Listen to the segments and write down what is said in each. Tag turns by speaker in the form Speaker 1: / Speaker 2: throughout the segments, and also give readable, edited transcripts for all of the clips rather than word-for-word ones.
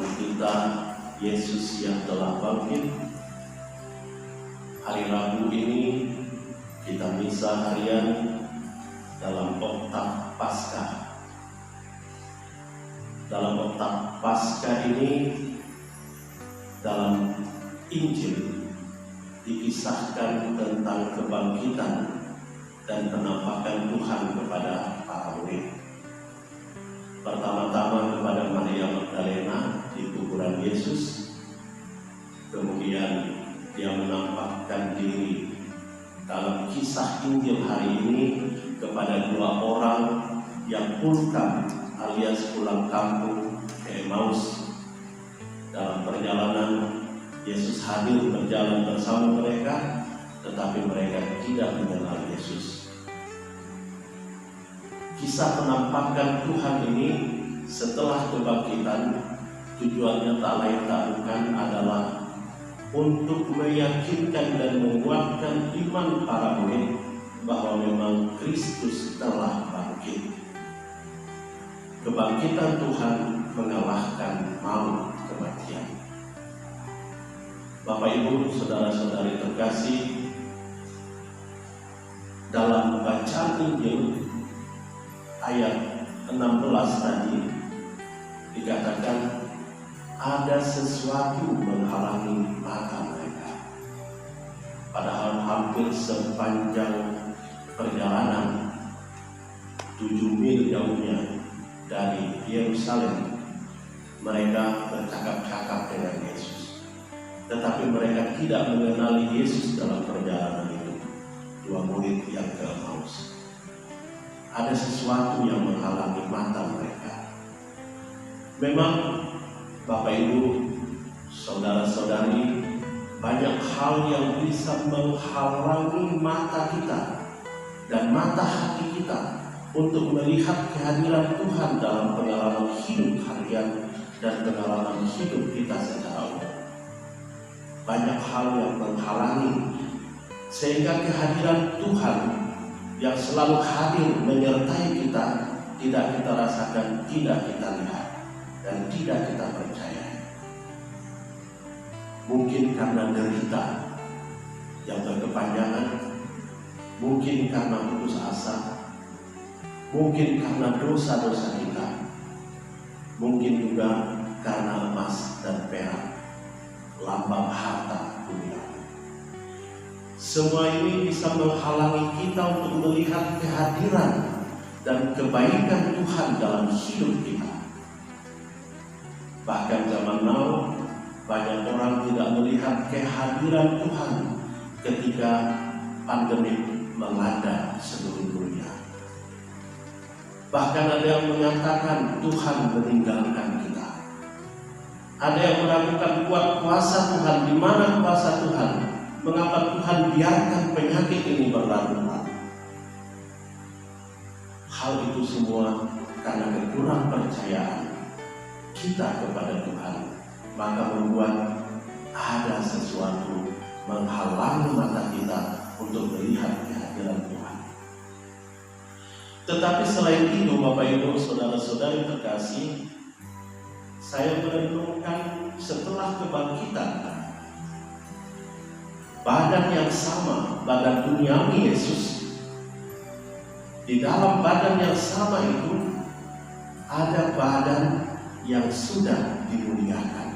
Speaker 1: Tuhan kita Yesus yang telah bangkit. Hari Rabu ini kita misa harian dalam oktav Paskah. Dalam oktav Paskah ini, dalam Injil dikisahkan tentang kebangkitan dan penampakan Tuhan kepada para murid. Pertama-tama kepada Maria Magdalena di kuburan Yesus, kemudian dia menampakkan diri dalam kisah Injil hari ini kepada dua orang yang pulkam alias pulang kampung ke Emmaus. Dalam perjalanan Yesus hadir berjalan bersama mereka, tetapi mereka tidak mengenal Yesus. Kisah penampakan Tuhan ini setelah kebangkitan tujuannya tak lain tak bukan adalah untuk meyakinkan dan menguatkan iman para murid bahwa memang Kristus telah bangkit. Kebangkitan Tuhan mengalahkan maut kematian. Bapak Ibu, saudara-saudari terkasih, dalam bacaan Injil ayat 16 tadi dikatakan ada sesuatu menghalangi mata mereka. Padahal hampir sepanjang perjalanan 7 mil jauhnya dari Yerusalem mereka bercakap-cakap dengan Yesus, tetapi mereka tidak mengenali Yesus dalam perjalanan itu. Dua murid yang ke Emmaus, ada sesuatu yang menghalangi mata mereka. Memang Bapak Ibu, saudara-saudari, banyak hal yang bisa menghalangi mata kita dan mata hati kita untuk melihat kehadiran Tuhan dalam pengalaman hidup harian dan pengalaman hidup kita secara umum. Banyak hal yang menghalangi sehingga kehadiran Tuhan yang selalu hadir menyertai kita tidak kita rasakan, tidak kita lihat, dan tidak kita percaya. Mungkin karena derita yang berkepanjangan, mungkin karena putus asa, mungkin karena dosa-dosa kita, mungkin juga karena emas dan perak, lambang harta dunia. Semua ini bisa menghalangi kita untuk melihat kehadiran dan kebaikan Tuhan dalam hidup kita. Bahkan zaman now, banyak orang tidak melihat kehadiran Tuhan ketika pandemi melanda seluruh dunia. Bahkan ada yang mengatakan Tuhan meninggalkan kita. Ada yang meragukan kuasa Tuhan, di mana kuasa Tuhan? Mengapa Tuhan biarkan penyakit ini berlalu-lalu? Hal itu semua karena kekurang percayaan kita kepada Tuhan, maka membuat ada sesuatu menghalangi mata kita untuk melihat kehadiran Tuhan. Tetapi selain itu, Bapak Ibu, saudara-saudari terkasih, saya merenungkan setelah kebangkitan, badan yang sama, badan duniawi Yesus, di dalam badan yang sama itu ada badan yang sudah dimuliakan,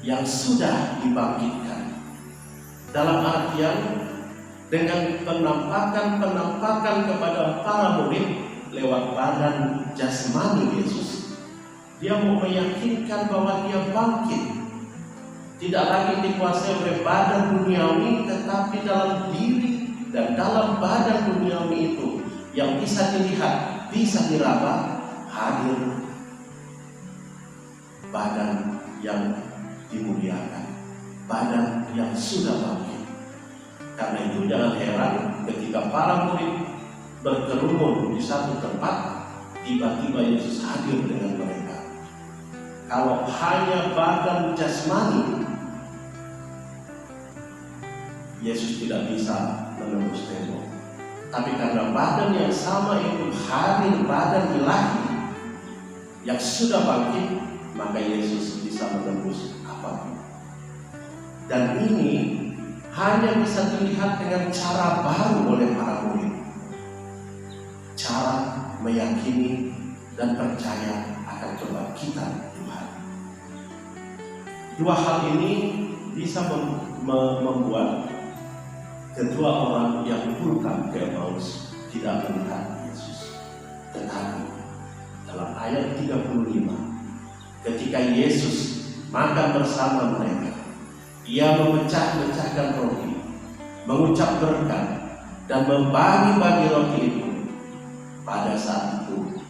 Speaker 1: yang sudah dibangkitkan. Dalam artian dengan penampakan kepada para murid lewat badan jasmani Yesus, dia mau meyakinkan bahwa dia bangkit. Tidak lagi dikuasai oleh badan duniawi, tetapi dalam diri dan dalam badan duniawi itu yang bisa dilihat, bisa diraba, hadir badan yang dimuliakan, badan yang sudah bangkit. Karena itu jangan heran ketika para murid berkerumun di satu tempat, tiba-tiba Yesus hadir dengan mereka. Kalau hanya badan jasmani, Yesus tidak bisa menembus tembok. Tapi karena badan yang sama itu hadir, badan ilahi yang sudah bangkit, maka Yesus bisa menembus apapun. Dan ini hanya bisa dilihat dengan cara baru oleh para murid. Cara meyakini dan percaya akan kebangkitan Tuhan. Dua hal ini bisa membuat kedua orang yang pulang ke Emmaus tidak melihat Yesus. Tetapi dalam ayat 35, ketika Yesus makan bersama mereka, Ia memecah-mecahkan roti, mengucap berkat, dan membagi-bagi roti itu. Pada saat itu,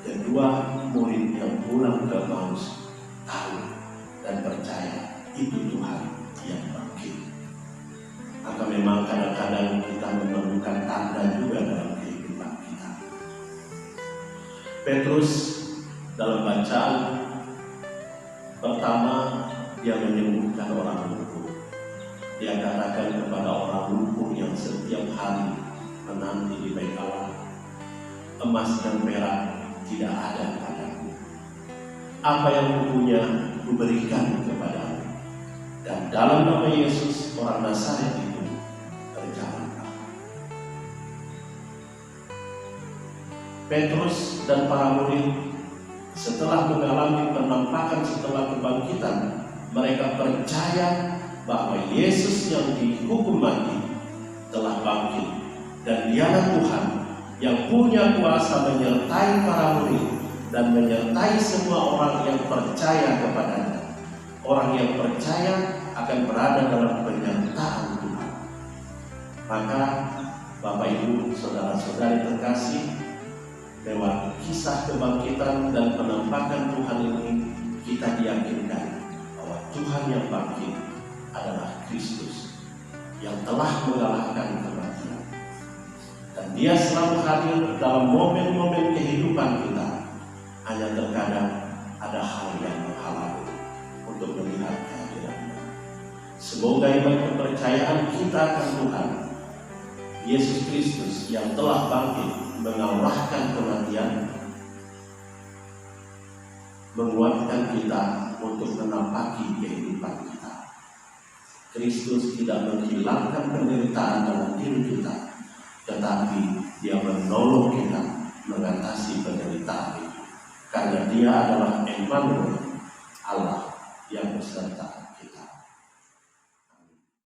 Speaker 1: kedua murid yang pulang ke Emmaus tahu dan percaya itu Tuhan yang bangkit. Maka memang kadang-kadang kita memerlukan tanda juga dalam kehidupan kita. Petrus dalam bacaan pertama, dia menyembuhkan orang lumpuh. Dia katakan kepada orang lumpuh yang setiap hari menanti di bait Allah, emas dan perak tidak ada padaku. Apa yang kupunya kuberikan kepadamu. Dan dalam nama Yesus orang Nazaret itu terjalanlah. Petrus dan para murid setelah mengalami penampakan setelah kebangkitan, mereka percaya bahwa Yesus yang dihukum mati telah bangkit, dan Dialah Tuhan yang punya kuasa menyertai para murid dan menyertai semua orang yang percaya kepadanya. Orang yang percaya akan berada dalam penyertaan Tuhan. Maka Bapak Ibu, saudara-saudari terkasih, lewat kisah kebangkitan dan penampakan Tuhan ini, kita diyakinkan bahwa Tuhan yang bangkit adalah Kristus yang telah mengalahkan kematian. Dan Dia selalu hadir dalam momen-momen kehidupan kita. Hanya terkadang ada hal yang menghalangi untuk melihat kehadirannya. Semoga iman kepercayaan kita akan Tuhan Yesus Kristus yang telah bangkit mengalahkan kematian menguatkan kita untuk menampaki kehidupan kita. Kristus tidak menghilangkan penderitaan dalam diri kita, tetapi Dia menolong kita mengatasi penderitaan itu. Karena Dia adalah Emmanuel, Allah yang beserta